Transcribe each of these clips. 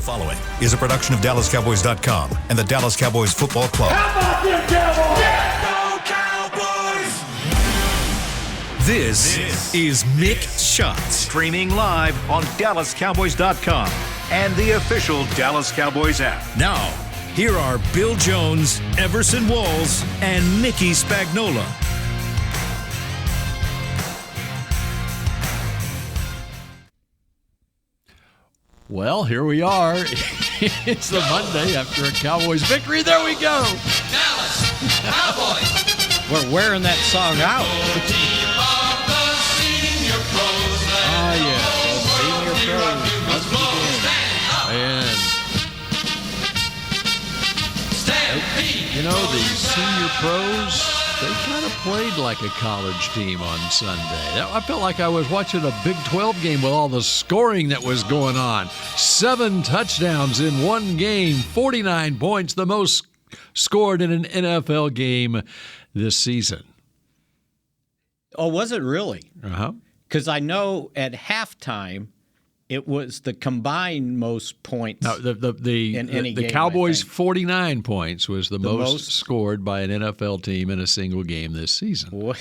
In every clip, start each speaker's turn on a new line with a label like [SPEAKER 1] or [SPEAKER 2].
[SPEAKER 1] following is a production of DallasCowboys.com and the Dallas Cowboys Football Club.
[SPEAKER 2] How about them Cowboys?
[SPEAKER 1] Yeah, go Cowboys! This is Mick Shots, streaming live on DallasCowboys.com and the official Dallas Cowboys app. Now, here are Bill Jones, Everson Walls, and Mickey Spagnola.
[SPEAKER 3] Well, here we are. It's the Monday after a Cowboys victory. There we go.
[SPEAKER 4] Dallas Cowboys.
[SPEAKER 5] We're wearing that song out.
[SPEAKER 3] Oh, yeah.
[SPEAKER 5] Senior pros.
[SPEAKER 3] And, you know, the senior pros, they kind of played like a college team on Sunday. I felt like I was watching a Big 12 game with all the scoring that was going on. 7 touchdowns in one game, 49 points, the most scored in an NFL game this season.
[SPEAKER 5] Oh, was it really?
[SPEAKER 3] Uh-huh.
[SPEAKER 5] Because I know at halftime it was the combined most points.
[SPEAKER 3] No,
[SPEAKER 5] in any
[SPEAKER 3] the
[SPEAKER 5] game,
[SPEAKER 3] Cowboys' 49 points was the most scored by an NFL team in a single game this season.
[SPEAKER 5] Well,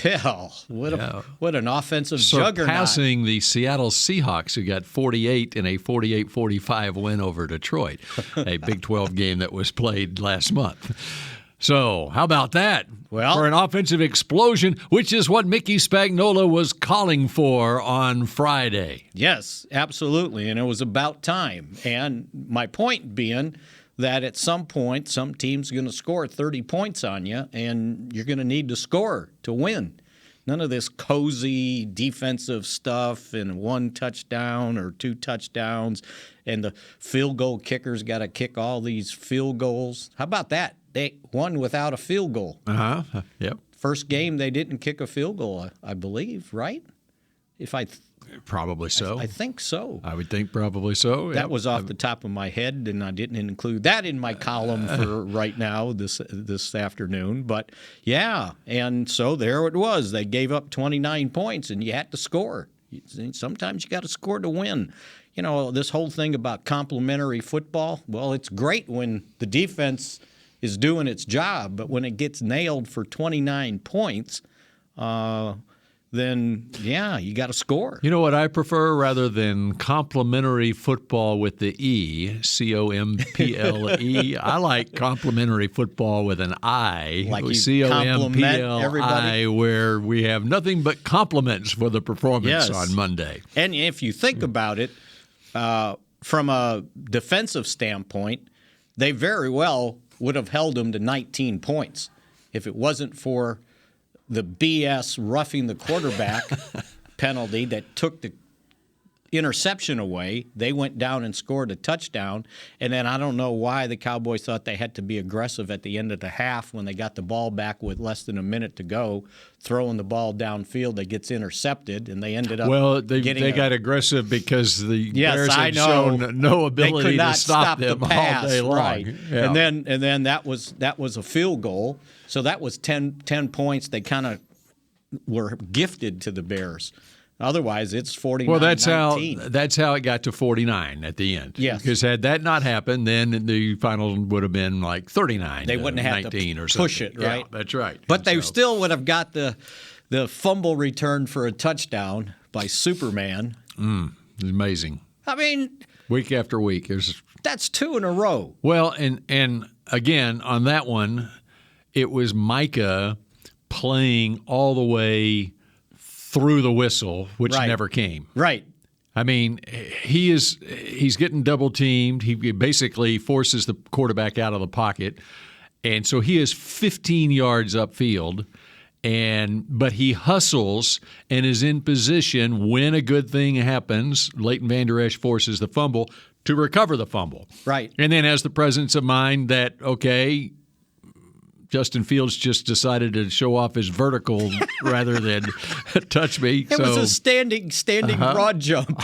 [SPEAKER 5] what an offensive juggernaut.
[SPEAKER 3] Surpassing the Seattle Seahawks, who got 48 in a 48-45 win over Detroit, a Big 12 game that was played last month. So, how about that?
[SPEAKER 5] Well,
[SPEAKER 3] for an offensive explosion, which is what Mickey Spagnola was calling for on Friday.
[SPEAKER 5] Yes, absolutely, and it was about time. And my point being that at some point, some team's going to score 30 points on you, and you're going to need to score to win. None of this cozy defensive stuff and 1 touchdown or 2 touchdowns, and the field goal kicker's got to kick all these field goals. How about that? They won without a field goal.
[SPEAKER 3] Uh-huh. Yep.
[SPEAKER 5] First game they didn't kick a field goal, I believe, right?
[SPEAKER 3] Probably so.
[SPEAKER 5] I think so.
[SPEAKER 3] I would think probably so.
[SPEAKER 5] That was off the top of my head, and I didn't include that in my column for right now this afternoon. But, yeah, and so there it was. They gave up 29 points, and you had to score. Sometimes you got to score to win. You know, this whole thing about complimentary football, well, it's great when the defense is doing its job, but when it gets nailed for 29 points, then, yeah, you got to score.
[SPEAKER 3] You know what I prefer rather than complimentary football with the E, C-O-M-P-L-E? I like complimentary football with an I,
[SPEAKER 5] like you
[SPEAKER 3] C-O-M-P-L-I, where we have nothing but compliments for the performance on Monday.
[SPEAKER 5] And if you think about it, from a defensive standpoint, they very well would have held them to 19 points if it wasn't for the BS roughing the quarterback penalty that took the interception away. They went down and scored a touchdown, and then I don't know why the Cowboys thought they had to be aggressive at the end of the half when they got the ball back with less than a minute to go, throwing the ball downfield that gets intercepted, and they ended up
[SPEAKER 3] they got aggressive because the Bears had shown no ability to stop them all day long.
[SPEAKER 5] Right.
[SPEAKER 3] Yeah.
[SPEAKER 5] And then that was a field goal, so that was 10 points. They kind of were gifted to the Bears. Otherwise, it's 49-19.
[SPEAKER 3] Well, that's how it got to 49 at the end.
[SPEAKER 5] Yes.
[SPEAKER 3] Because had that not happened, then the final would have been like 39.
[SPEAKER 5] They wouldn't have
[SPEAKER 3] 19
[SPEAKER 5] to
[SPEAKER 3] or something.
[SPEAKER 5] push it, right?
[SPEAKER 3] Yeah, that's right.
[SPEAKER 5] But they still would have got the fumble return for a touchdown by Superman.
[SPEAKER 3] It's amazing.
[SPEAKER 5] I mean,
[SPEAKER 3] week after week,
[SPEAKER 5] that's 2 in a row.
[SPEAKER 3] Well, and again on that one, it was Micah playing all the way through the whistle, which never came.
[SPEAKER 5] Right.
[SPEAKER 3] I mean, he's getting double teamed. He basically forces the quarterback out of the pocket, and so he is 15 yards upfield. But he hustles and is in position when a good thing happens. Leighton Vander Esch forces the fumble to recover the fumble.
[SPEAKER 5] Right.
[SPEAKER 3] And then has the presence of mind that, okay, Justin Fields just decided to show off his vertical rather than touch me.
[SPEAKER 5] It was a standing broad jump.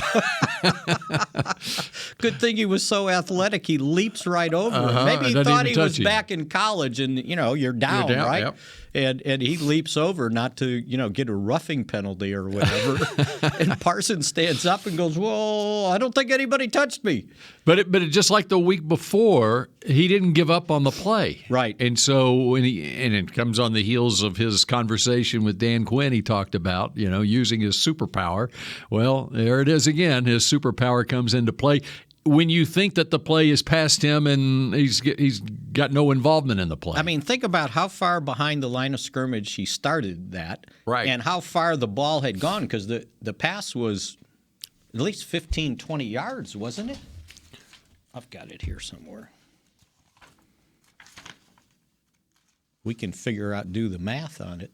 [SPEAKER 5] Good thing he was so athletic. He leaps right over him. Maybe he thought he was back in college, and you're down, right?
[SPEAKER 3] Yep.
[SPEAKER 5] And he leaps over not to get a roughing penalty or whatever. And Parsons stands up and goes, "Well, I don't think anybody touched me."
[SPEAKER 3] But it just like the week before, he didn't give up on the play.
[SPEAKER 5] Right.
[SPEAKER 3] And so it comes on the heels of his conversation with Dan Quinn. He talked about using his superpower. Well, there it is again. His superpower comes into play when you think that the play is past him and he's got no involvement in the play.
[SPEAKER 5] I mean, think about how far behind the line of scrimmage he started that,
[SPEAKER 3] right,
[SPEAKER 5] and how far the ball had gone, because the pass was at least 15, 20 yards, wasn't it? I've got it here somewhere. We can do the math on it.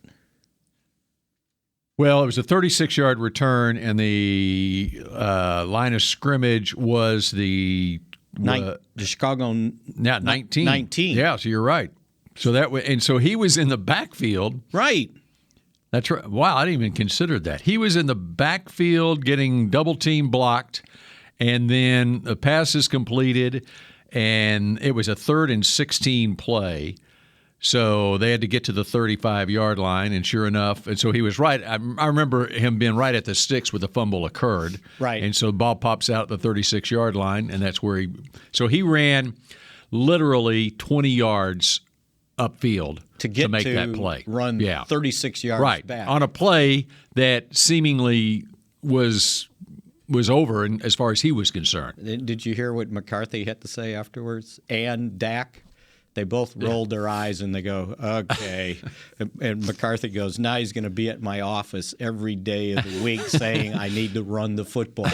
[SPEAKER 3] Well, it was a 36-yard return, and the line of scrimmage was the
[SPEAKER 5] Chicago
[SPEAKER 3] 19.
[SPEAKER 5] 19.
[SPEAKER 3] Yeah, so you're right. So so he was in the backfield.
[SPEAKER 5] Right.
[SPEAKER 3] That's right. Wow, I didn't even consider that. He was in the backfield getting double team blocked, and then the pass is completed, and it was a 3rd and 16 play. So they had to get to the 35-yard line, and sure enough, and so he was right. I remember him being right at the sticks where the fumble occurred.
[SPEAKER 5] Right.
[SPEAKER 3] And so the ball pops out at the 36-yard line, and that's where he ran literally 20 yards upfield to make that play.
[SPEAKER 5] Run 36 yards back.
[SPEAKER 3] On a play that seemingly was over as far as he was concerned.
[SPEAKER 5] Did you hear what McCarthy had to say afterwards? And Dak? They both rolled their eyes and they go, okay. And McCarthy goes, now he's going to be at my office every day of the week saying I need to run the football.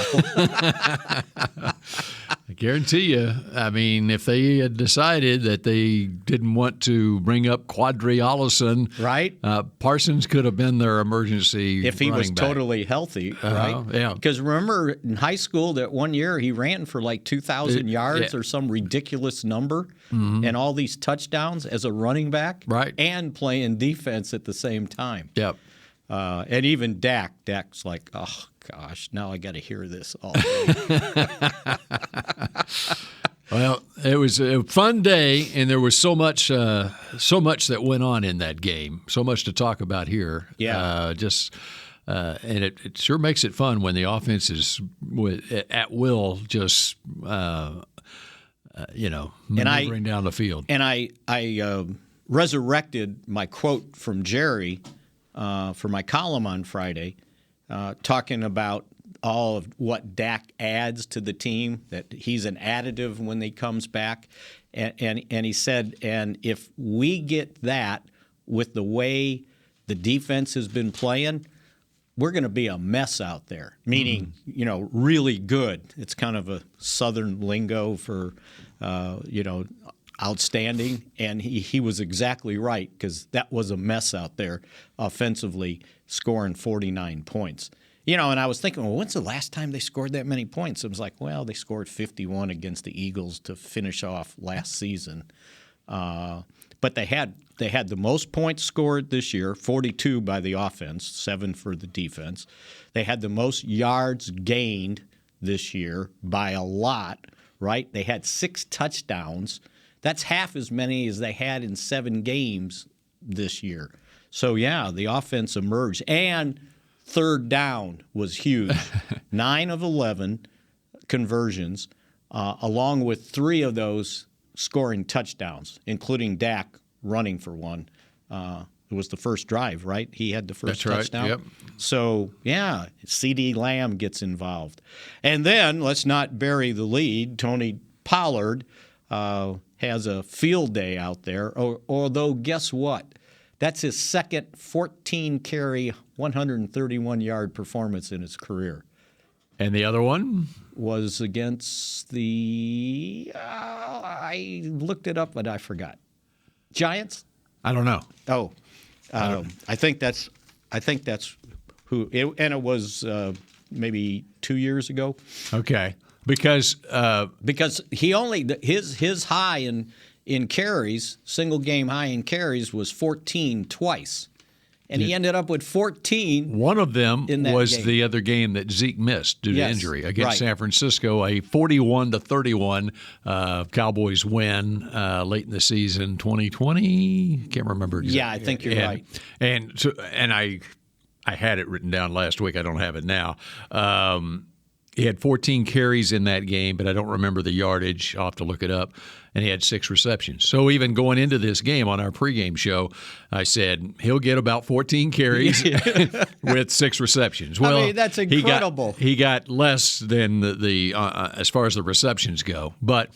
[SPEAKER 3] I guarantee you, I mean, if they had decided that they didn't want to bring up Quadri Allison,
[SPEAKER 5] right?
[SPEAKER 3] Parsons could have been their emergency
[SPEAKER 5] if he was
[SPEAKER 3] back.
[SPEAKER 5] Totally healthy, right?
[SPEAKER 3] Yeah.
[SPEAKER 5] Because remember in high school that one year he ran for like 2,000 yards or some ridiculous number, and all these touchdowns as a running back,
[SPEAKER 3] right?
[SPEAKER 5] And playing defense at the same time.
[SPEAKER 3] Yep.
[SPEAKER 5] And even Dak's like, oh gosh, now I got to hear this all day.
[SPEAKER 3] Well, it was a fun day, and there was so much that went on in that game, so much to talk about here.
[SPEAKER 5] Yeah,
[SPEAKER 3] and it sure makes it fun when the offense is at will, just maneuvering down the field.
[SPEAKER 5] And I resurrected my quote from Jerry for my column on Friday, talking about all of what Dak adds to the team, that he's an additive when he comes back. And he said, and if we get that with the way the defense has been playing, we're going to be a mess out there, meaning, really good. It's kind of a Southern lingo for, outstanding. And he was exactly right, because that was a mess out there offensively, scoring 49 points. And I was thinking, well, when's the last time they scored that many points? I was like, well, they scored 51 against the Eagles to finish off last season. But they had the most points scored this year, 42 by the offense, 7 for the defense. They had the most yards gained this year by a lot, right? They had 6 touchdowns. That's half as many as they had in 7 games this year. So, yeah, the offense emerged. And third down was huge. 9 of 11 conversions, along with 3 of those scoring touchdowns, including Dak running for one. It was the first drive, right? He had the first touchdown.
[SPEAKER 3] Yep.
[SPEAKER 5] So, yeah, C.D. Lamb gets involved. And then, let's not bury the lead, Tony Pollard has a field day out there, although guess what? That's his second 14-carry, 131-yard performance in his career.
[SPEAKER 3] And the other one?
[SPEAKER 5] Was against the I looked it up, but I forgot. Giants?
[SPEAKER 3] I don't know.
[SPEAKER 5] Oh, I think that's who. It was maybe 2 years ago.
[SPEAKER 3] Okay, because
[SPEAKER 5] he only his high in carries, single game high in carries was 14 twice. And he ended up with 14.
[SPEAKER 3] One of them
[SPEAKER 5] in that
[SPEAKER 3] was
[SPEAKER 5] game.
[SPEAKER 3] the other game that Zeke missed due to injury against
[SPEAKER 5] right.
[SPEAKER 3] San Francisco, a 41-31 Cowboys win late in the season, 2020. Can't remember exactly.
[SPEAKER 5] Yeah, I think you're right.
[SPEAKER 3] And I had it written down last week. I don't have it now. He had 14 carries in that game, but I don't remember the yardage. I'll have to look it up. And he had 6 receptions. So even going into this game on our pregame show, I said he'll get about 14 carries with 6 receptions. Well,
[SPEAKER 5] I mean, that's incredible.
[SPEAKER 3] He got less than the as far as the receptions go, but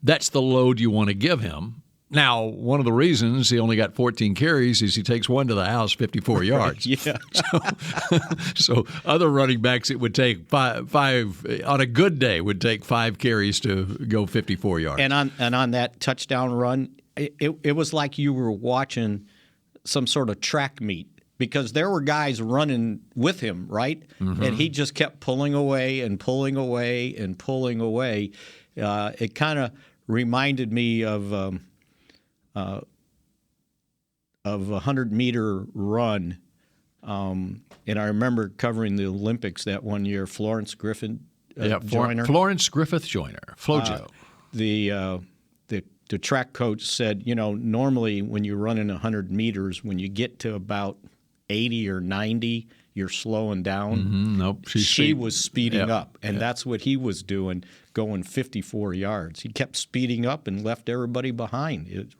[SPEAKER 3] that's the load you want to give him. Now, one of the reasons he only got 14 carries is he takes one to the house 54 yards.
[SPEAKER 5] Yeah.
[SPEAKER 3] So other running backs, it would take five on a good day, would take 5 carries to go 54 yards.
[SPEAKER 5] And on that touchdown run, it was like you were watching some sort of track meet because there were guys running with him, right? Mm-hmm. And he just kept pulling away and pulling away and pulling away. It kind of reminded me of a 100-meter run, and I remember covering the Olympics that one year. Florence Griffith Joyner.
[SPEAKER 3] Florence Griffith Joyner, FloJo.
[SPEAKER 5] The track coach said, normally when you're running 100 meters, when you get to about 80 or 90, you're slowing down.
[SPEAKER 3] Mm-hmm. Nope,
[SPEAKER 5] she was speeding up, and that's what he was doing, going 54 yards. He kept speeding up and left everybody behind.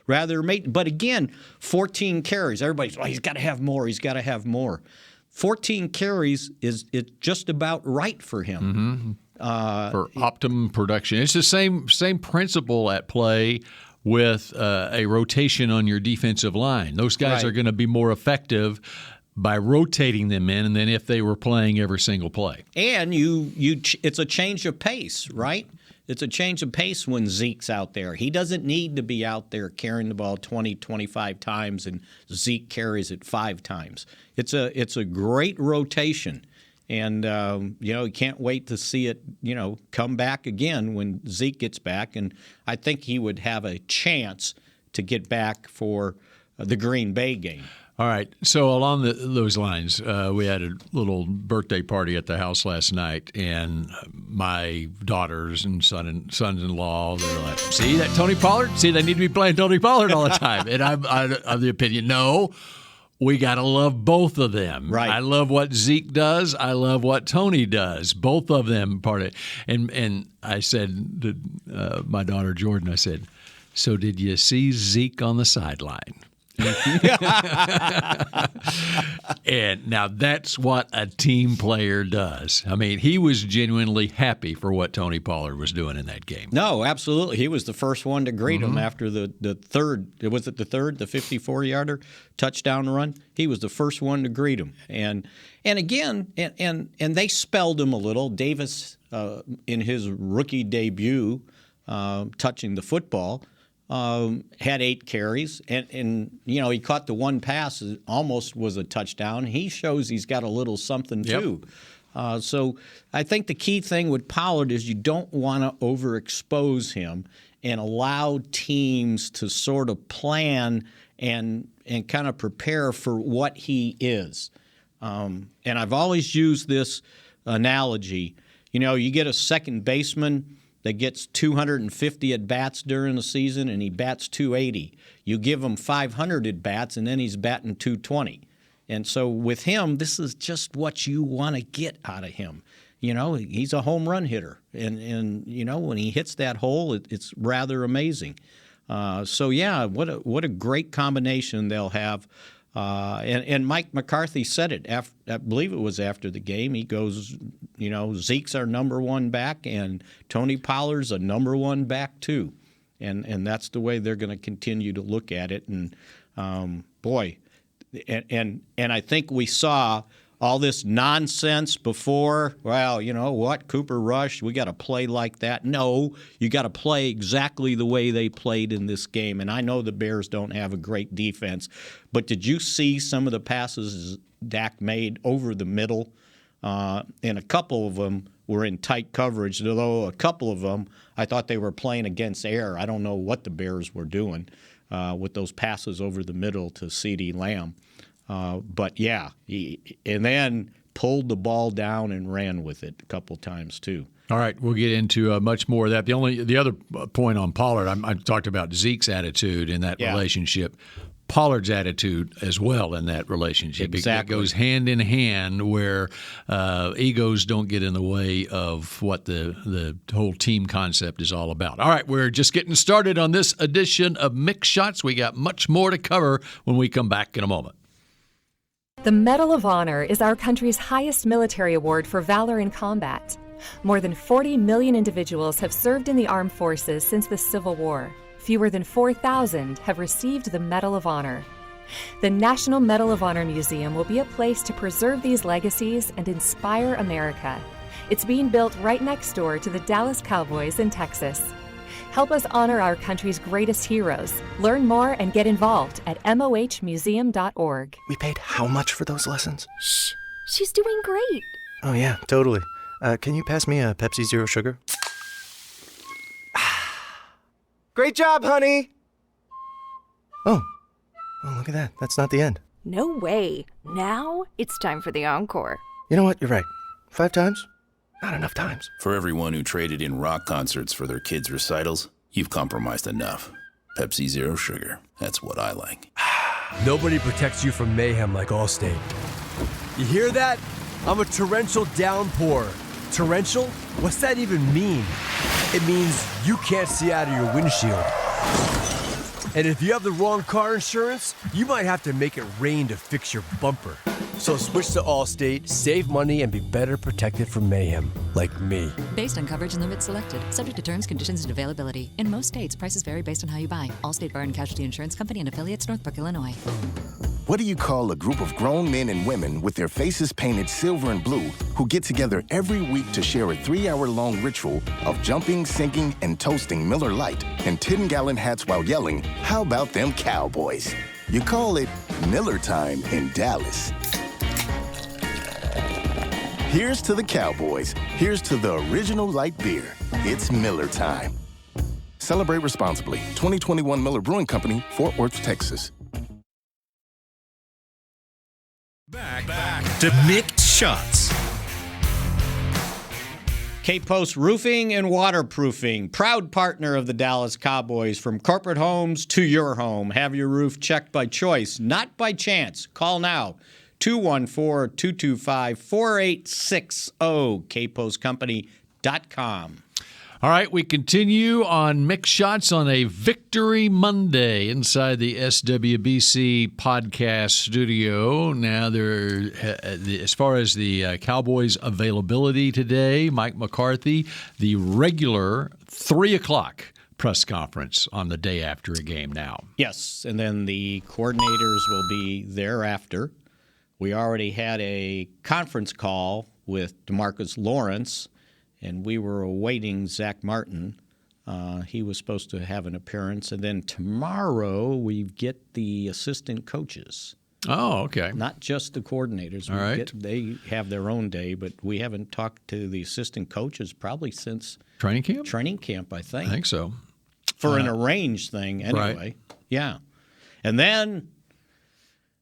[SPEAKER 5] But again, 14 carries. Everybody's, he's got to have more. He's got to have more. 14 carries is just about right for him.
[SPEAKER 3] Mm-hmm. For optimum production. It's the same principle at play with a rotation on your defensive line. Those guys are going to be more effective by rotating them in, and then if they were playing every single play.
[SPEAKER 5] And it's a change of pace, right? It's a change of pace when Zeke's out there. He doesn't need to be out there carrying the ball 20, 25 times, and Zeke carries it 5 times. It's a great rotation, and you can't wait to see it come back again when Zeke gets back. And I think he would have a chance to get back for the Green Bay game.
[SPEAKER 3] All right. So along those lines, we had a little birthday party at the house last night, and my daughters and sons-in-law, they're like, "See that Tony Pollard? See, they need to be playing Tony Pollard all the time." And I'm of the opinion, no, we got to love both of them.
[SPEAKER 5] Right.
[SPEAKER 3] I love what Zeke does. I love what Tony does. Both of them part of it. And I said to my daughter Jordan, I said, "So did you see Zeke on the sideline?" And now that's what a team player does. I mean, he was genuinely happy for what Tony Pollard was doing in that game.
[SPEAKER 5] No, absolutely. He was the first one to greet him after the third. Was it the third, the 54-yarder touchdown run? He was the first one to greet him. And again, and they spelled him a little. Davis, in his rookie debut, touching the football, had 8 carries, and he caught the one pass that almost was a touchdown. He shows he's got a little something too. So I think the key thing with Pollard is you don't want to overexpose him and allow teams to sort of plan and kind of prepare for what he is. And I've always used this analogy. You get a second baseman that gets 250 at-bats during the season, and he bats 280. You give him 500 at-bats, and then he's batting 220. And so with him, this is just what you want to get out of him. He's a home run hitter. And when he hits that hole, it's rather amazing. So, yeah, what a great combination they'll have. And Mike McCarthy said it, I believe it was after the game. He goes, Zeke's our number 1 back, and Tony Pollard's a number 1 back too. And that's the way they're going to continue to look at it. And, boy, and I think we saw all this nonsense before. Well, what, Cooper Rush, we got to play like that. No, you got to play exactly the way they played in this game. And I know the Bears don't have a great defense, but did you see some of the passes Dak made over the middle? And a couple of them were in tight coverage, although a couple of them I thought they were playing against air. I don't know what the Bears were doing with those passes over the middle to CeeDee Lamb. But yeah, and then pulled the ball down and ran with it a couple times too.
[SPEAKER 3] All right, we'll get into much more of that. The other point on Pollard, I talked about Zeke's attitude in that relationship. Pollard's attitude as well in that relationship.
[SPEAKER 5] Exactly.
[SPEAKER 3] It goes hand in hand where egos don't get in the way of what the whole team concept is all about. All right, we're just getting started on this edition of Mick Shots. We got much more to cover when we come back in a moment.
[SPEAKER 2] The Medal of Honor is our country's highest military award for valor in combat. More than 40 million individuals have served in the armed forces since the Civil War. Fewer than 4,000 have received the Medal of Honor. The National Medal of Honor Museum will be a place to preserve these legacies and inspire America. It's being built right next door to the Dallas Cowboys in Texas. Help us honor our country's greatest heroes. Learn more and get involved at mohmuseum.org.
[SPEAKER 6] We paid how much for those lessons?
[SPEAKER 7] Shh, she's doing great.
[SPEAKER 6] Oh, yeah, totally. Can you pass me a Pepsi Zero Sugar? Great job, honey! Oh, look at that. That's not the end.
[SPEAKER 7] No way. Now it's time for the encore.
[SPEAKER 6] You know what? You're right. 5 times? Not enough times.
[SPEAKER 8] For everyone who traded in rock concerts for their kids' recitals, you've compromised enough. Pepsi Zero Sugar. That's what I like.
[SPEAKER 9] Nobody protects you from mayhem like Allstate. You hear that? I'm a torrential downpour. Torrential? What's that even mean? It means you can't see out of your windshield. And if you have the wrong car insurance, you might have to make it rain to fix your bumper. So switch to Allstate, save money, and be better protected from mayhem, like me.
[SPEAKER 10] Based on coverage and limits selected. Subject to terms, conditions, and availability. In most states, prices vary based on how you buy. Allstate Bar and Casualty Insurance Company and affiliates, Northbrook, Illinois.
[SPEAKER 11] What do you call a group of grown men and women with their faces painted silver and blue who get together every week to share a 3-hour-long ritual of jumping, singing, and toasting Miller Lite in 10-gallon hats while yelling, "How about them Cowboys?" You call it Miller Time in Dallas. Here's to the Cowboys. Here's to the original light beer. It's Miller Time. Celebrate responsibly. 2021 Miller Brewing Company, Fort Worth, Texas.
[SPEAKER 1] Back to Mick Shots.
[SPEAKER 5] K-Post Roofing and Waterproofing, proud partner of the Dallas Cowboys. From corporate homes to your home. Have your roof checked by choice, not by chance. Call now. 214-225-4860, kpostcompany.com.
[SPEAKER 3] All right, we continue on Mick Shots on a Victory Monday inside the SWBC podcast studio. Now, as far as the Cowboys' availability today, Mike McCarthy, the regular 3 o'clock press conference on the day after a game now.
[SPEAKER 5] Yes, and then the coordinators will be thereafter. We already had a conference call with DeMarcus Lawrence, and we were awaiting Zach Martin. He was supposed to have an appearance. And then tomorrow we get the assistant coaches.
[SPEAKER 3] Oh, okay.
[SPEAKER 5] Not just the coordinators.
[SPEAKER 3] All right.
[SPEAKER 5] They have their own day, but we haven't talked to the assistant coaches probably since
[SPEAKER 3] training camp?
[SPEAKER 5] Training camp, I think.
[SPEAKER 3] I think so.
[SPEAKER 5] For an arranged thing, anyway.
[SPEAKER 3] Right.
[SPEAKER 5] Yeah. And then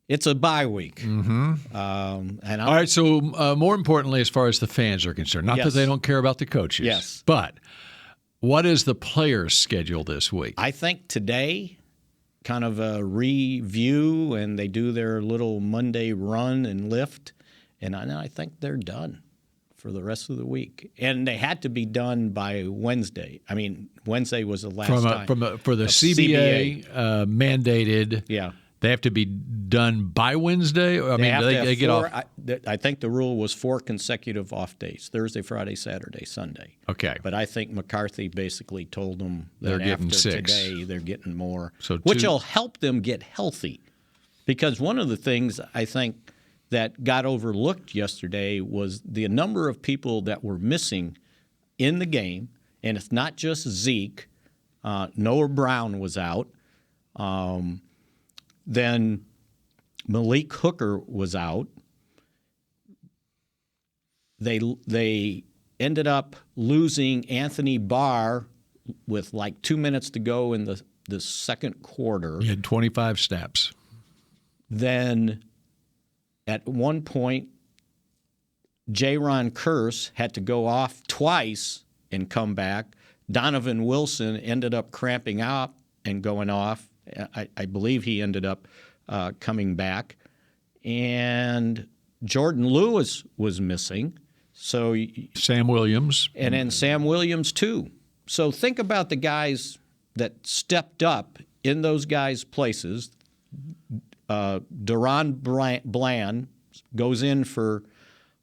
[SPEAKER 5] it's a bye week.
[SPEAKER 3] Mm-hmm. All right, so more importantly, as far as the fans are concerned, not that they don't care about the coaches.
[SPEAKER 5] Yes.
[SPEAKER 3] But what is the players' schedule this week?
[SPEAKER 5] I think today, kind of a review, and they do their little Monday run and lift, and I think they're done for the rest of the week. And they had to be done by Wednesday. I mean, Wednesday was the last time.
[SPEAKER 3] For the CBA mandated.
[SPEAKER 5] Yeah.
[SPEAKER 3] They have to be done by Wednesday? They get off.
[SPEAKER 5] I think the rule was 4 consecutive off days: Thursday, Friday, Saturday, Sunday.
[SPEAKER 3] Okay.
[SPEAKER 5] But I think McCarthy basically told them that
[SPEAKER 3] They're getting
[SPEAKER 5] after
[SPEAKER 3] 6.
[SPEAKER 5] today they're getting more,
[SPEAKER 3] So
[SPEAKER 5] which will help them get healthy. Because one of the things I think that got overlooked yesterday was the number of people that were missing in the game, and it's not just Zeke. Noah Brown was out. Then Malik Hooker was out. They ended up losing Anthony Barr with like 2 minutes to go in the second quarter.
[SPEAKER 3] He had 25 snaps.
[SPEAKER 5] Then at one point, Jaron Kearse had to go off twice and come back. Donovan Wilson ended up cramping up and going off. I believe he ended up coming back. And Jordan Lewis was missing. So
[SPEAKER 3] Sam Williams.
[SPEAKER 5] And then Sam Williams, too. So think about the guys that stepped up in those guys' places. Deron Bland goes in for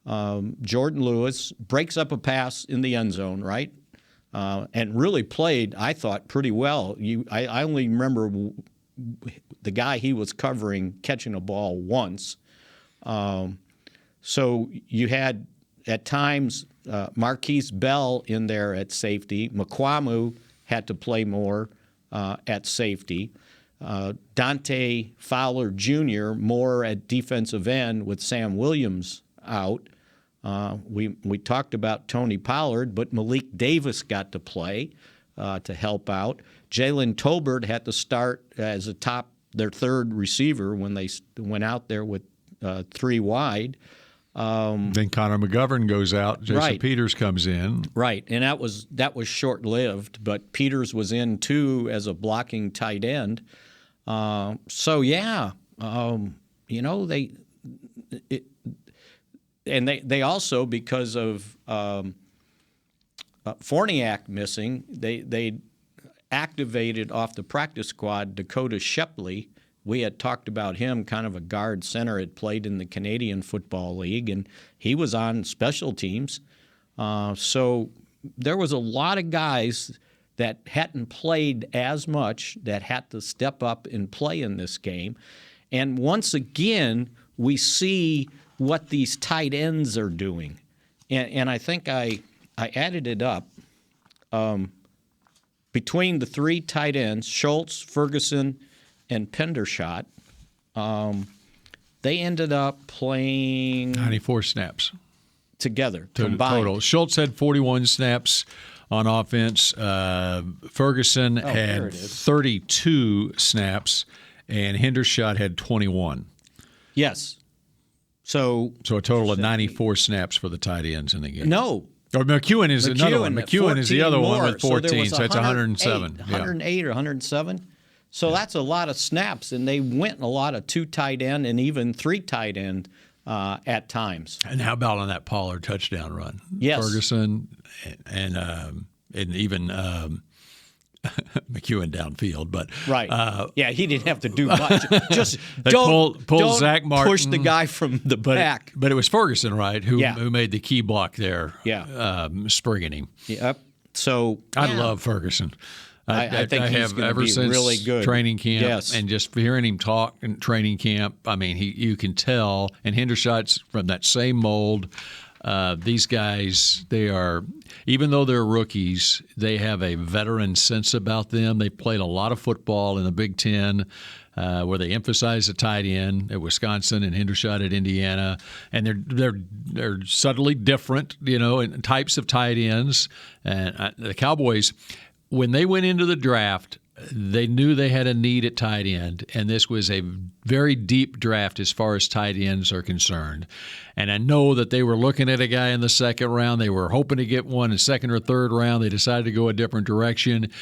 [SPEAKER 5] Jordan Lewis, breaks up a pass in the end zone, right? And really played, I thought, pretty well. I only remember the guy he was covering catching a ball once. So you had, at times, Marquise Bell in there at safety. McQuamu had to play more at safety. Dante Fowler Jr. more at defensive end with Sam Williams out. We talked about Tony Pollard, but Malik Davis got to play to help out. Jalen Tolbert had to start as their third receiver when they went out there with three wide.
[SPEAKER 3] Then Connor McGovern goes out. Jason Peters comes in.
[SPEAKER 5] Right, and that was short-lived, but Peters was in too as a blocking tight end. They also, because of Forniak missing, they activated off the practice squad Dakota Shepley. We had talked about him, kind of a guard center, had played in the Canadian Football League, and he was on special teams. So there was a lot of guys that hadn't played as much that had to step up and play in this game. And once again, we see what these tight ends are doing. And I think I added it up. Between the three tight ends, Schultz, Ferguson, and Pendershot, they ended up playing
[SPEAKER 3] 94 snaps
[SPEAKER 5] together, combined.
[SPEAKER 3] Total. Schultz had 41 snaps on offense. Ferguson had 32 snaps, and Hendershot had 21.
[SPEAKER 5] Yes. So
[SPEAKER 3] a total of 94 snaps for the tight ends in the game.
[SPEAKER 5] No.
[SPEAKER 3] Or McEwen is another one. McEwen is the other one with 14, so it's 107.
[SPEAKER 5] 108 or 107. So that's a lot of snaps, and they went a lot of two tight end and even three tight end at times.
[SPEAKER 3] And how about on that Pollard touchdown run?
[SPEAKER 5] Yes.
[SPEAKER 3] Ferguson and even McEwen downfield, but
[SPEAKER 5] he didn't have to do much. Just
[SPEAKER 3] don't Zach Martin,
[SPEAKER 5] push the guy from the back.
[SPEAKER 3] But it was Ferguson, right, who made the key block there, springing him.
[SPEAKER 5] Yep. So
[SPEAKER 3] I love Ferguson.
[SPEAKER 5] I think he's going to be really good.
[SPEAKER 3] Training camp,
[SPEAKER 5] yes.
[SPEAKER 3] And just hearing him talk in training camp, I mean, you can tell. And Hendershot's from that same mold. These guys, they are, even though they're rookies, they have a veteran sense about them. They played a lot of football in the Big Ten, where they emphasize the tight end at Wisconsin and Hendershot at Indiana, and they're subtly different, in types of tight ends. And the Cowboys, when they went into the draft, they knew they had a need at tight end, and this was a very deep draft as far as tight ends are concerned. And I know that they were looking at a guy in the second round. They were hoping to get one in second or third round. They decided to go a different direction,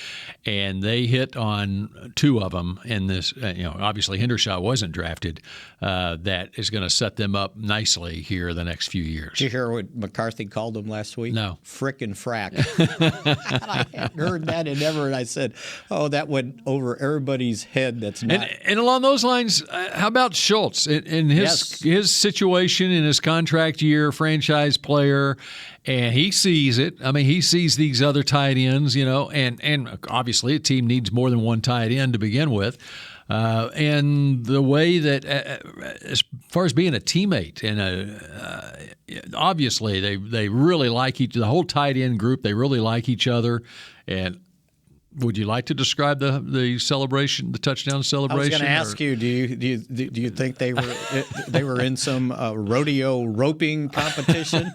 [SPEAKER 3] and they hit on two of them in this. Obviously Hendershot wasn't drafted. That is going to set them up nicely here the next few years.
[SPEAKER 5] Did you hear what McCarthy called them last week?
[SPEAKER 3] No.
[SPEAKER 5] Frickin' frack. I hadn't heard that in ever, and I said, oh, that went over everybody's head. That's not.
[SPEAKER 3] And along those lines, how about Schultz in his situation in his contract year, franchise player, and he sees it. I mean, he sees these other tight ends, and obviously a team needs more than one tight end to begin with. And the way that, as far as being a teammate, and obviously they really like the whole tight end group. They really like each other, and Would you like to describe the celebration, the touchdown celebration?
[SPEAKER 5] I was going to ask you, do you think they were in some rodeo roping competition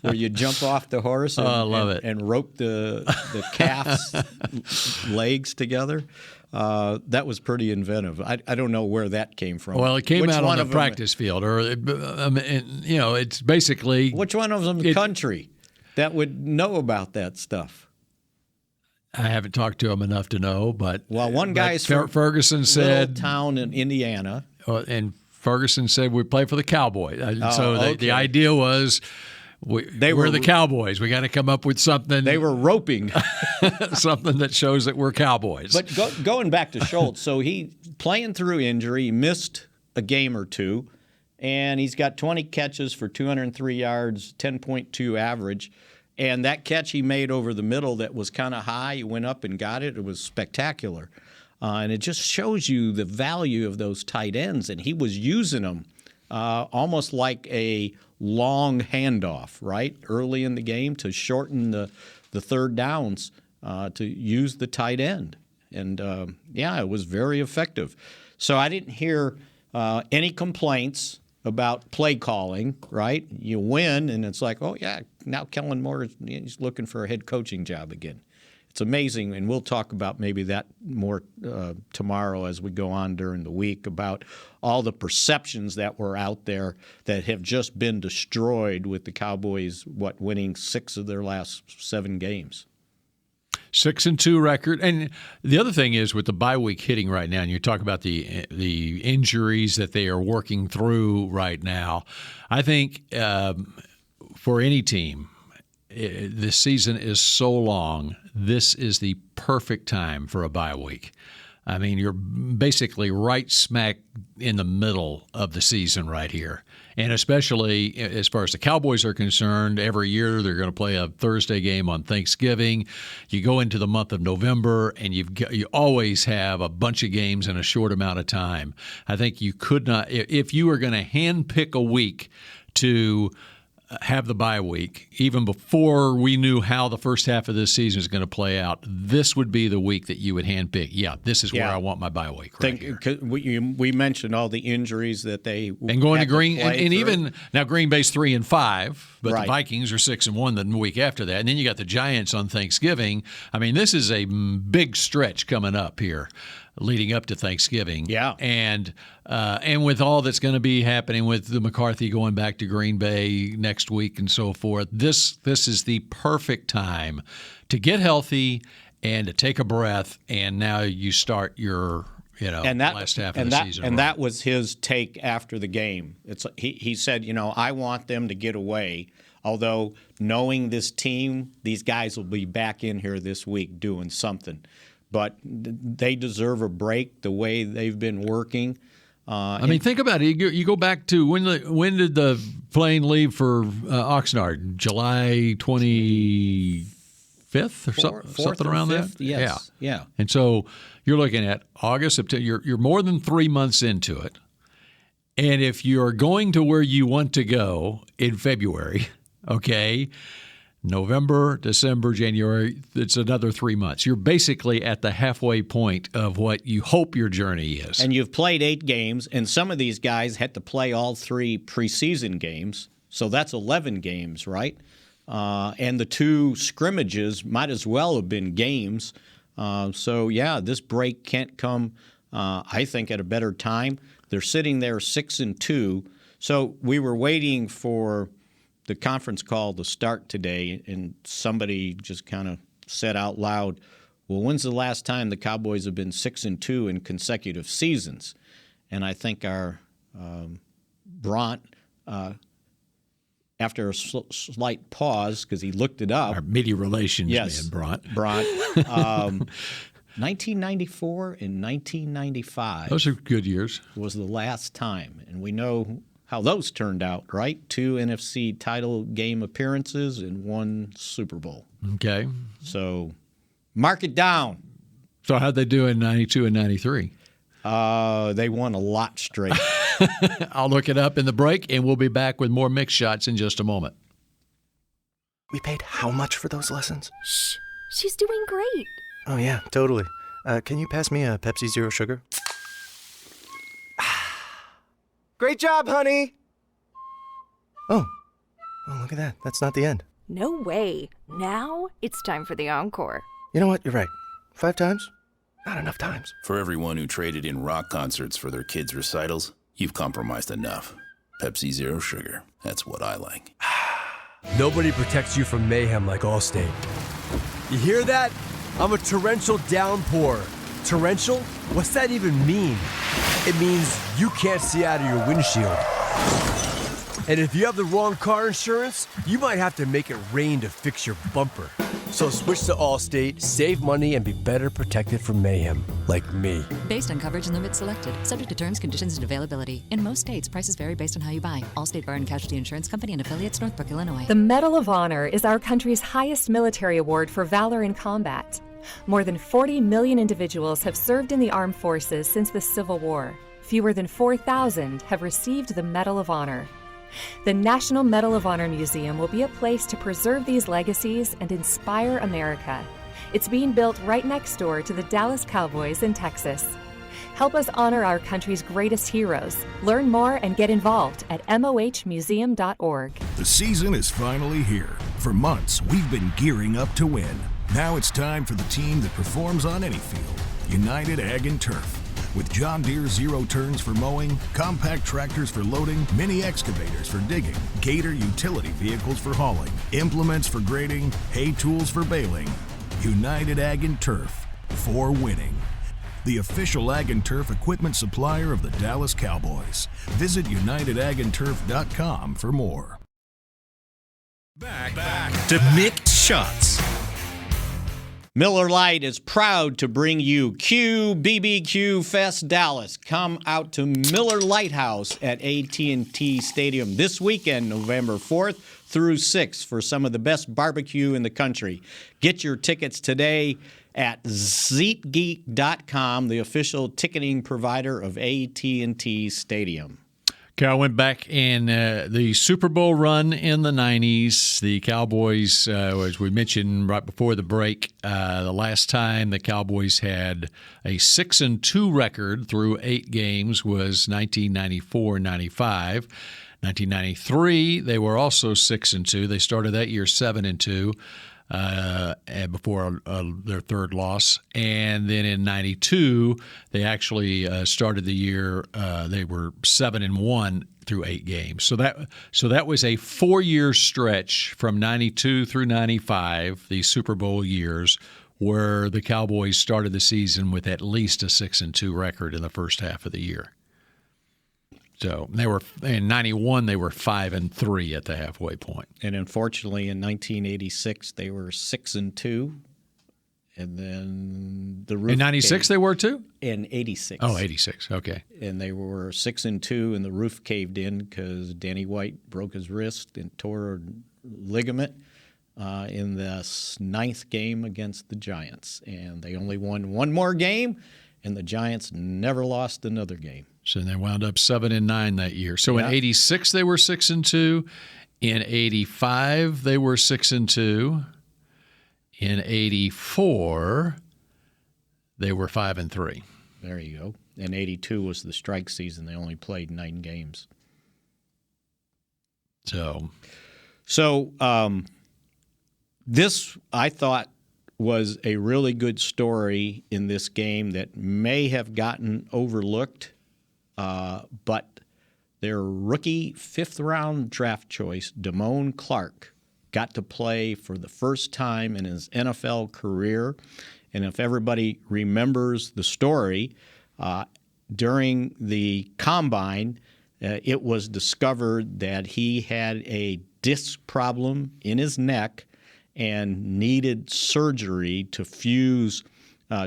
[SPEAKER 5] where you jump off the horse and rope the calf's legs together? That was pretty inventive. I don't know where that came from.
[SPEAKER 3] Well, it came out on the practice field, or it's basically
[SPEAKER 5] which one of them country that would know about that stuff.
[SPEAKER 3] I haven't talked to him enough to know, but
[SPEAKER 5] one guy's from
[SPEAKER 3] Ferguson said
[SPEAKER 5] little town in Indiana,
[SPEAKER 3] and Ferguson said we play for the Cowboys. The idea was we're the Cowboys. We got to come up with something.
[SPEAKER 5] They were roping
[SPEAKER 3] something that shows that we're Cowboys.
[SPEAKER 5] But going back to Schultz, so he playing through injury, he missed a game or two, and he's got 20 catches for 203 yards, 10.2 average. And that catch he made over the middle that was kind of high, he went up and got it. It was spectacular. And it just shows you the value of those tight ends. And he was using them almost like a long handoff, right, early in the game to shorten the third downs to use the tight end. And, it was very effective. So I didn't hear any complaints about play calling, right? You win, and it's like, oh, yeah, now Kellen Moore is looking for a head coaching job again. It's amazing, and we'll talk about maybe that more tomorrow as we go on during the week about all the perceptions that were out there that have just been destroyed with the Cowboys, winning 6 of their last 7 games.
[SPEAKER 3] 6-2 record. And the other thing is with the bye week hitting right now, and you talk about the injuries that they are working through right now, I think for any team, this season is so long, this is the perfect time for a bye week. I mean, you're basically right smack in the middle of the season right here. And especially as far as the Cowboys are concerned, every year they're going to play a Thursday game on Thanksgiving. You go into the month of November, and you always have a bunch of games in a short amount of time. I think you could not – if you were going to handpick a week to – have the bye week, even before we knew how the first half of this season is going to play out, this would be the week that you would handpick. Yeah, this is where I want my bye week.
[SPEAKER 5] We mentioned all the injuries that they
[SPEAKER 3] and going to Green and even now Green Bay's 3-5, but the Vikings are 6-1 the week after that, and then you got the Giants on Thanksgiving. I mean, this is a big stretch coming up here, leading up to Thanksgiving.
[SPEAKER 5] Yeah.
[SPEAKER 3] And with all that's going to be happening with the McCarthy going back to Green Bay next week and so forth, this is the perfect time to get healthy and to take a breath, and now you start your last half of the season.
[SPEAKER 5] And that was his take after the game. He said, I want them to get away, although knowing this team, these guys will be back in here this week doing something. But they deserve a break the way they've been working.
[SPEAKER 3] I mean, think about it. You go back to when did the plane leave for Oxnard? July 25th or something around that?
[SPEAKER 5] Yes. Yeah.
[SPEAKER 3] And so you're looking at August, September. You're more than 3 months into it. And if you're going to where you want to go in February, okay, November, December, January, it's another 3 months. You're basically at the halfway point of what you hope your journey is.
[SPEAKER 5] And you've played 8 games, and some of these guys had to play all 3 preseason games. So that's 11 games, right? And the 2 scrimmages might as well have been games. This break can't come, I think, at a better time. They're sitting there 6-2. So we were waiting for the conference call to start today, and somebody just kind of said out loud, well, when's the last time the Cowboys have been 6-2 in consecutive seasons? And I think our Bront, after a slight pause, because he looked it up.
[SPEAKER 3] Our media relations man, Bront.
[SPEAKER 5] 1994 and 1995.
[SPEAKER 3] Those are good years.
[SPEAKER 5] Was the last time. And we know how those turned out, right? 2 NFC title game appearances and 1 Super Bowl.
[SPEAKER 3] Okay.
[SPEAKER 5] So mark it down.
[SPEAKER 3] So how'd they do in 92 and 93?
[SPEAKER 5] They won a lot straight.
[SPEAKER 3] I'll look it up in the break, and we'll be back with more Mick Shots in just a moment.
[SPEAKER 6] We paid how much for those lessons?
[SPEAKER 7] Shh. She's doing great.
[SPEAKER 6] Oh, yeah, totally. Can you pass me a Pepsi Zero Sugar? Great job, honey! Oh, look at that. That's not the end.
[SPEAKER 7] No way. Now it's time for the encore.
[SPEAKER 6] You know what? You're right. 5 times? Not enough times.
[SPEAKER 8] For everyone who traded in rock concerts for their kids' recitals, you've compromised enough. Pepsi Zero Sugar. That's what I like.
[SPEAKER 9] Nobody protects you from mayhem like Allstate. You hear that? I'm a torrential downpour. Torrential? What's that even mean? It means you can't see out of your windshield. And if you have the wrong car insurance, you might have to make it rain to fix your bumper. So switch to Allstate, save money, and be better protected from mayhem, like me.
[SPEAKER 10] Based on coverage and limits selected, subject to terms, conditions, and availability. In most states, prices vary based on how you buy. Allstate Bar and Casualty Insurance Company and affiliates, Northbrook, Illinois.
[SPEAKER 2] The Medal of Honor is our country's highest military award for valor in combat. More than 40 million individuals have served in the armed forces since the Civil War. Fewer than 4,000 have received the Medal of Honor. The National Medal of Honor Museum will be a place to preserve these legacies and inspire America. It's being built right next door to the Dallas Cowboys in Texas. Help us honor our country's greatest heroes. Learn more and get involved at mohmuseum.org.
[SPEAKER 1] The season is finally here. For months, we've been gearing up to win. Now it's time for the team that performs on any field, United Ag and Turf. With John Deere Zero Turns for mowing, compact tractors for loading, mini excavators for digging, Gator utility vehicles for hauling, implements for grading, hay tools for baling. United Ag and Turf, for winning. The official Ag and Turf equipment supplier of the Dallas Cowboys. Visit UnitedAgAndTurf.com for more. Back to Mick Shots.
[SPEAKER 5] Miller Lite is proud to bring you QBBQ Fest Dallas. Come out to Miller Lighthouse at AT&T Stadium this weekend, November 4th through 6th, for some of the best barbecue in the country. Get your tickets today at ZeatGeek.com, the official ticketing provider of AT&T Stadium.
[SPEAKER 3] I went back in the Super Bowl run in the 90s. The Cowboys, as we mentioned right before the break, the last time the Cowboys had a 6-2 record through 8 games was 1994-95. 1993, they were also 6-2. They started that year 7-2. Before their third loss. And then in 92, they actually started the year, they were 7-1 through 8 games. So that was a 4-year stretch from 92 through 95, the Super Bowl years, where the Cowboys started the season with at least a 6-2 record in the first half of the year. So they were in 91. They were 5-3 at the halfway point.
[SPEAKER 5] And unfortunately, in 1986, they were 6-2, and then the roof
[SPEAKER 3] in 96 they were too.
[SPEAKER 5] In 86.
[SPEAKER 3] Oh, 86. Okay.
[SPEAKER 5] And they were 6-2, and the roof caved in because Danny White broke his wrist and tore a ligament in the 9th game against the Giants, and they only won one more game, and the Giants never lost another game.
[SPEAKER 3] So they wound up 7-9 that year. So in 86 they were 6-2. In 85 they were 6-2. In 84 they were 5-3.
[SPEAKER 5] There you go. And 82 was the strike season. They only played 9 games.
[SPEAKER 3] So
[SPEAKER 5] this I thought was a really good story in this game that may have gotten overlooked. But their rookie 5th-round draft choice, Damone Clark, got to play for the first time in his NFL career. And if everybody remembers the story, during the combine, it was discovered that he had a disc problem in his neck and needed surgery to fuse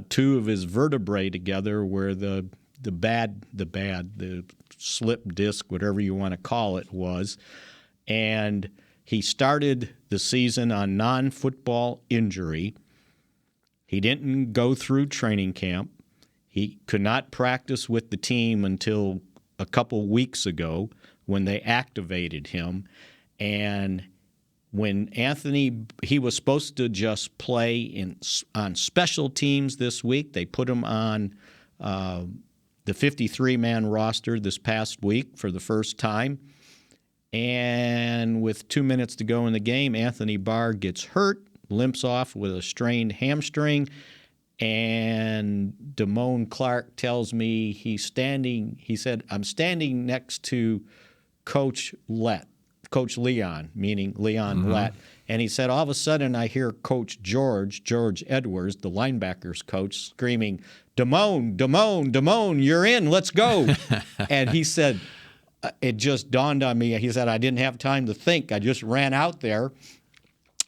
[SPEAKER 5] 2 of his vertebrae together where the slip disc, whatever you want to call it, was. And he started the season on non-football injury. He didn't go through training camp. He could not practice with the team until a couple weeks ago when they activated him. And when he was supposed to just play on special teams this week. They put him on the 53-man roster this past week for the first time. And with 2 minutes to go in the game, Anthony Barr gets hurt, limps off with a strained hamstring. And Damone Clark tells me he said, I'm standing next to Coach Leon, meaning Leon Lett. And he said, all of a sudden I hear Coach George Edwards, the linebackers coach, screaming, Damone, Damone, Damone, you're in, let's go. And he said, it just dawned on me. He said, I didn't have time to think. I just ran out there.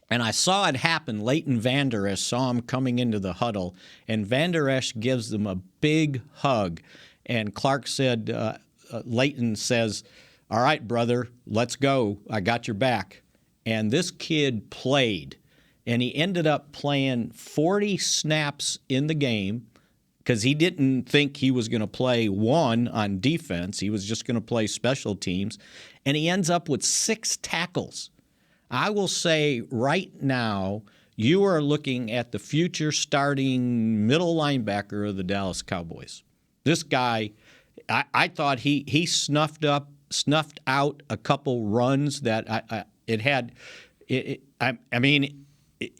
[SPEAKER 5] And I saw it happen. Leighton Vander Esch saw him coming into the huddle, and Vander Esch gives him a big hug. And Clark said, Leighton says, all right, brother, let's go. I got your back. And this kid played, and he ended up playing 40 snaps in the game because he didn't think he was going to play one on defense. He was just going to play special teams. And he ends up with 6 tackles. I will say right now, you are looking at the future starting middle linebacker of the Dallas Cowboys. This guy, I thought he snuffed out a couple runs that it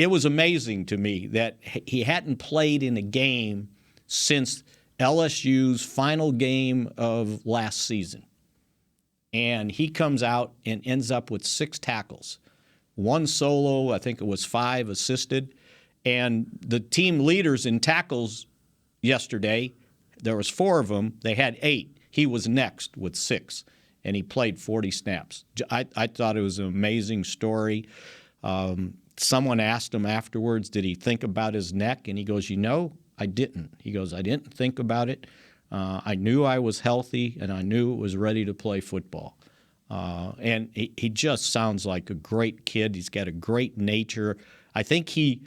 [SPEAKER 5] was amazing to me that he hadn't played in a game since LSU's final game of last season. And he comes out and ends up with 6 tackles. 1 solo, I think it was 5 assisted. And the team leaders in tackles yesterday, there was 4 of them. They had 8. He was next with 6, and he played 40 snaps. I thought it was an amazing story. Someone asked him afterwards, did he think about his neck? And he goes, I didn't. He goes, I didn't think about it. I knew I was healthy, and I knew it was ready to play football. And he just sounds like a great kid. He's got a great nature. I think he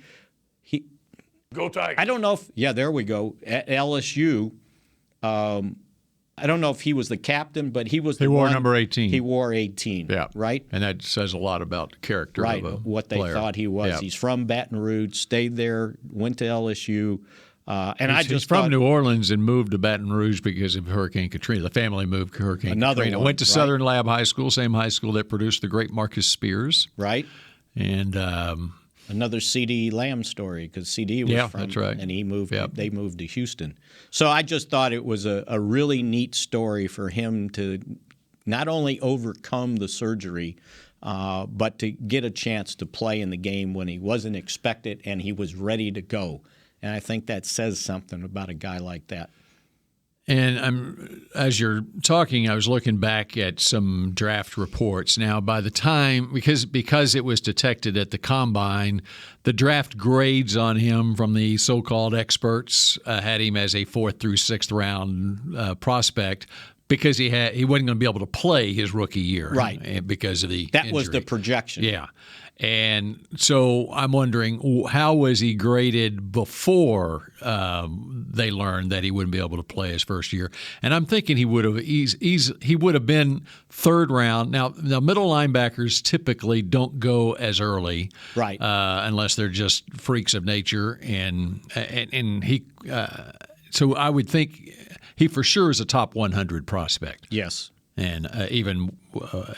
[SPEAKER 12] Go Tigers.
[SPEAKER 5] I don't know if, there we go. At LSU, I don't know if he was the captain, but he was the one.
[SPEAKER 3] He wore number 18.
[SPEAKER 5] He wore 18, right?
[SPEAKER 3] And that says a lot about the character
[SPEAKER 5] right,
[SPEAKER 3] of a
[SPEAKER 5] what they
[SPEAKER 3] player.
[SPEAKER 5] thought he was.
[SPEAKER 3] Yeah.
[SPEAKER 5] He's from Baton Rouge, stayed there, went to LSU.
[SPEAKER 3] He's from New Orleans and moved to Baton Rouge because of Hurricane Katrina. The family moved to Hurricane Katrina. Went to Southern Lab High School, same high school that produced the great Marcus Spears.
[SPEAKER 5] Right.
[SPEAKER 3] And
[SPEAKER 5] another C.D. Lamb story because C.D. was from,
[SPEAKER 3] that's right.
[SPEAKER 5] And he moved. They moved to Houston. So I just thought it was a really neat story for him to not only overcome the surgery, but to get a chance to play in the game when he wasn't expected and he was ready to go. And I think that says something about a guy like that.
[SPEAKER 3] And as you're talking, I was looking back at some draft reports. Now, by the time, because it was detected at the combine, the draft grades on him from the so-called experts had him as a 4th through 6th round prospect because he wasn't going to be able to play his rookie year,
[SPEAKER 5] right?
[SPEAKER 3] Because of the
[SPEAKER 5] that
[SPEAKER 3] injury.
[SPEAKER 5] Was the projection,
[SPEAKER 3] yeah. And so I'm wondering, how was he graded before they learned that he wouldn't be able to play his first year? And I'm thinking he would have been 3rd round. Now middle linebackers typically don't go as early,
[SPEAKER 5] right?
[SPEAKER 3] Unless they're just freaks of nature. And he, so I would think he for sure is a top 100 prospect.
[SPEAKER 5] Yes,
[SPEAKER 3] and even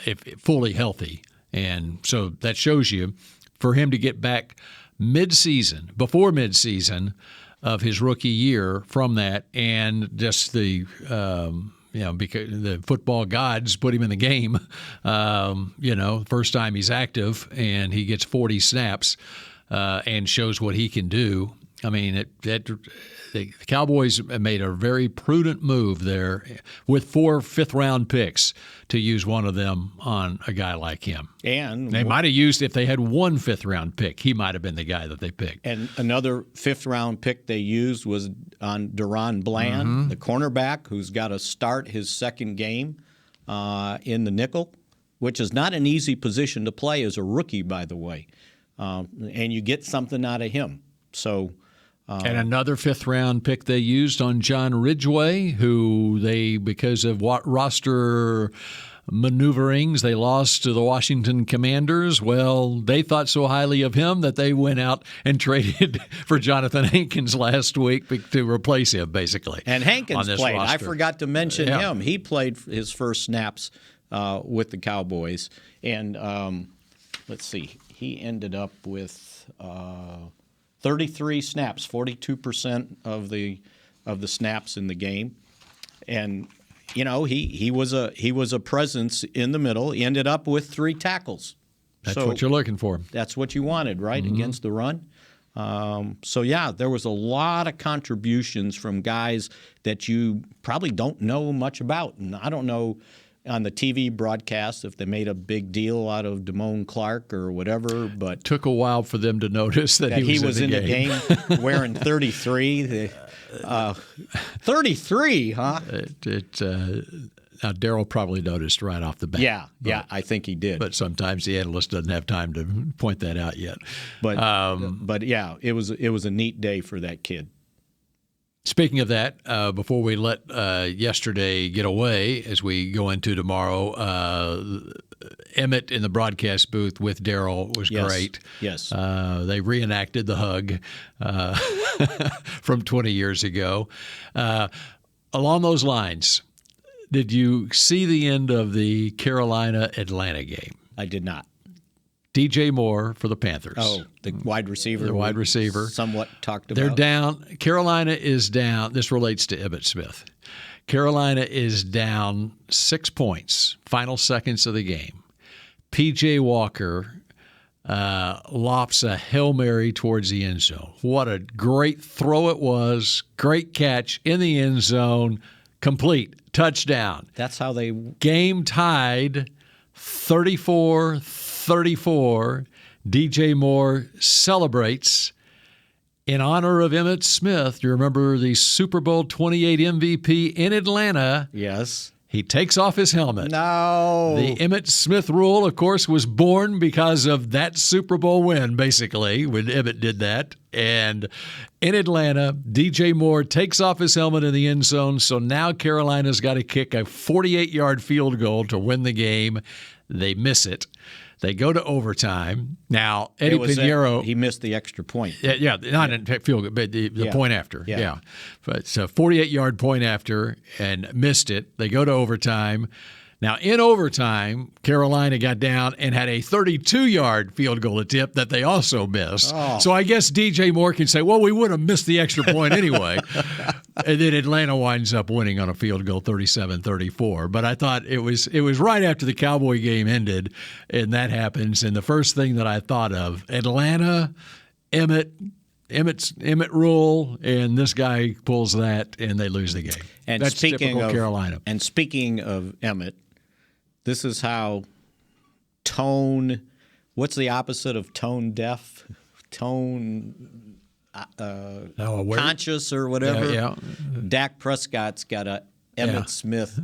[SPEAKER 3] if fully healthy. And so that shows you, for him to get back before mid-season of his rookie year from that, and just the because the football gods put him in the game, first time he's active and he gets 40 snaps and shows what he can do. I mean, the Cowboys made a very prudent move there with 4 fifth-round picks to use one of them on a guy like him.
[SPEAKER 5] And
[SPEAKER 3] they might have used, if they had 1 fifth-round pick, he might have been the guy that they picked.
[SPEAKER 5] And another 5th-round pick they used was on Deron Bland, the cornerback, who's got to start his 2nd game in the nickel, which is not an easy position to play as a rookie, by the way. And you get something out of him. So.
[SPEAKER 3] And another 5th-round pick they used on John Ridgeway, who they, because of roster maneuverings. They lost to the Washington Commanders. Well, they thought so highly of him that they went out and traded for Jonathan Hankins last week to replace him, basically.
[SPEAKER 5] And Hankins played.
[SPEAKER 3] Roster.
[SPEAKER 5] I forgot to mention him. He played his first snaps with the Cowboys. And let's see, he ended up with 33 snaps, 42% of the snaps in the game. And you know, he was a presence in the middle. He ended up with 3 tackles.
[SPEAKER 3] That's what you're looking for.
[SPEAKER 5] That's what you wanted, right, against the run. So, yeah, there was a lot of contributions from guys that you probably don't know much about. And I don't know on the TV broadcast if they made a big deal out of Damone Clark or whatever, but
[SPEAKER 3] took a while for them to notice that he was in the game
[SPEAKER 5] wearing 33. 33, huh?
[SPEAKER 3] Now, Darryl probably noticed right off the bat.
[SPEAKER 5] Yeah, I think he did.
[SPEAKER 3] But sometimes the analyst doesn't have time to point that out yet.
[SPEAKER 5] But yeah, it was a neat day for that kid.
[SPEAKER 3] Speaking of that, before we let yesterday get away, as we go into tomorrow, Emmett in the broadcast booth with Darryl was great.
[SPEAKER 5] Yes.
[SPEAKER 3] They reenacted the hug from 20 years ago. Along those lines, did you see the end of the Carolina-Atlanta game?
[SPEAKER 5] I did not.
[SPEAKER 3] DJ Moore for the Panthers.
[SPEAKER 5] Oh, the wide receiver.
[SPEAKER 3] The wide receiver.
[SPEAKER 5] Somewhat talked about.
[SPEAKER 3] They're down. Carolina is down. This relates to Emmitt Smith. Carolina is down 6 points, final seconds of the game. P.J. Walker lofts a Hail Mary towards the end zone. What a great throw it was. Great catch in the end zone. Complete. Touchdown.
[SPEAKER 5] That's how they...
[SPEAKER 3] Game tied 34-34. DJ Moore celebrates in honor of Emmitt Smith. You remember the Super Bowl 28 MVP in Atlanta.
[SPEAKER 5] Yes.
[SPEAKER 3] He takes off his helmet.
[SPEAKER 5] No.
[SPEAKER 3] The Emmitt Smith rule, of course, was born because of that Super Bowl win, basically, when Emmitt did that. And in Atlanta, DJ Moore takes off his helmet in the end zone, so now Carolina's got to kick a 48-yard field goal to win the game. They miss it. They go to overtime. Now, Eddie Pinheiro...
[SPEAKER 5] He missed the extra point.
[SPEAKER 3] Yeah, not in field goal, but the point after. Yeah. But it's a 48-yard point after and missed it. They go to overtime. Now, in overtime, Carolina got down and had a 32-yard field goal attempt that they also missed.
[SPEAKER 5] Oh.
[SPEAKER 3] So I guess DJ Moore can say, well, we would have missed the extra point anyway. And then Atlanta winds up winning on a field goal 37-34. But I thought it was right after the Cowboy game ended, and that happens. And the first thing that I thought of, Atlanta, Emmitt rule, and this guy pulls that, and they lose the game.
[SPEAKER 5] And
[SPEAKER 3] that's typical Carolina.
[SPEAKER 5] And speaking of Emmitt, this is how tone. What's the opposite of tone deaf? Tone conscious or whatever.
[SPEAKER 3] Yeah.
[SPEAKER 5] Dak Prescott's got a Emmitt Smith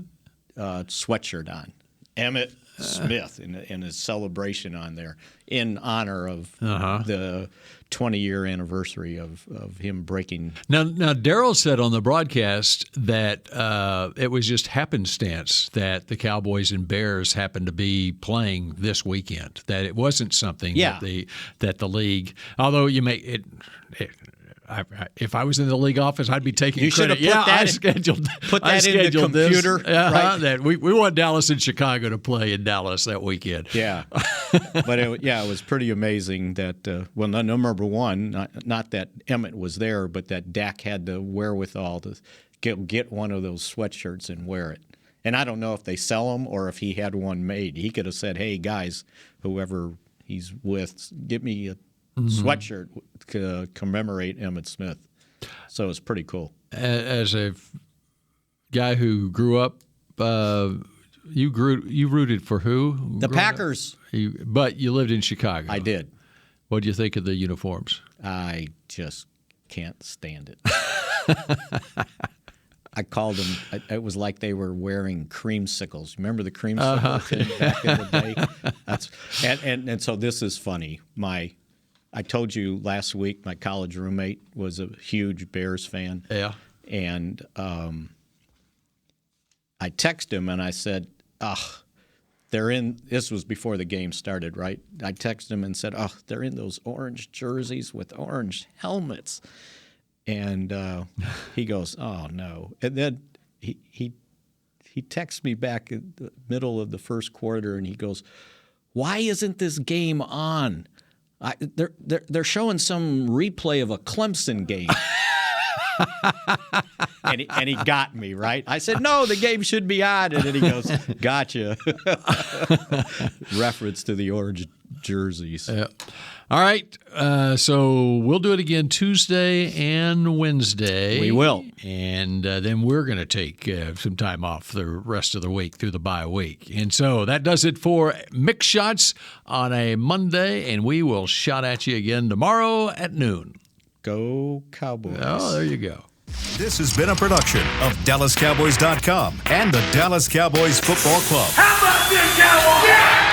[SPEAKER 5] sweatshirt on. Emmitt Smith in his celebration on there in honor of the 20-year anniversary of him breaking.
[SPEAKER 3] Now Darryl said on the broadcast that it was just happenstance that the Cowboys and Bears happened to be playing this weekend. That it wasn't something that the league. Although you may it if I was in the league office, I'd be taking
[SPEAKER 5] you
[SPEAKER 3] credit.
[SPEAKER 5] Put that
[SPEAKER 3] I scheduled.
[SPEAKER 5] Put that
[SPEAKER 3] I
[SPEAKER 5] in the computer. Right?
[SPEAKER 3] That we want Dallas and Chicago to play in Dallas that weekend.
[SPEAKER 5] Yeah, but it was pretty amazing that. Well, number one, not that Emmitt was there, but that Dak had the wherewithal to get one of those sweatshirts and wear it. And I don't know if they sell them or if he had one made. He could have said, "Hey guys, whoever he's with, get me a sweatshirt to commemorate Emmitt Smith." So it's pretty cool.
[SPEAKER 3] As a guy who grew up, you rooted for who?
[SPEAKER 5] The Packers.
[SPEAKER 3] But you lived in Chicago.
[SPEAKER 5] I did.
[SPEAKER 3] What do you think of the uniforms?
[SPEAKER 5] I just can't stand it. I called them. It was like they were wearing creamsicles. Remember the creamsicle thing back in the day? And so this is funny. I told you last week my college roommate was a huge Bears fan.
[SPEAKER 3] Yeah.
[SPEAKER 5] And I texted him and I said, they're in. This was before the game started, right? I texted him and said, "Oh, they're in those orange jerseys with orange helmets," and he goes, "Oh no!" And then he texts me back in the middle of the first quarter, and he goes, "Why isn't this game on? They're showing some replay of a Clemson game." and he got me, right? I said, "No, the game should be on." And then he goes, "Gotcha." Reference to the orange jerseys.
[SPEAKER 3] All right. So we'll do it again Tuesday and Wednesday.
[SPEAKER 5] We will.
[SPEAKER 3] And then we're going to take some time off the rest of the week through the bye week. And so that does it for Mick Shots on a Monday. And we will shot at you again tomorrow at noon.
[SPEAKER 5] Go Cowboys.
[SPEAKER 3] Oh, there you go.
[SPEAKER 1] This has been a production of DallasCowboys.com and the Dallas Cowboys Football Club.
[SPEAKER 4] How about this, Cowboys? Yeah!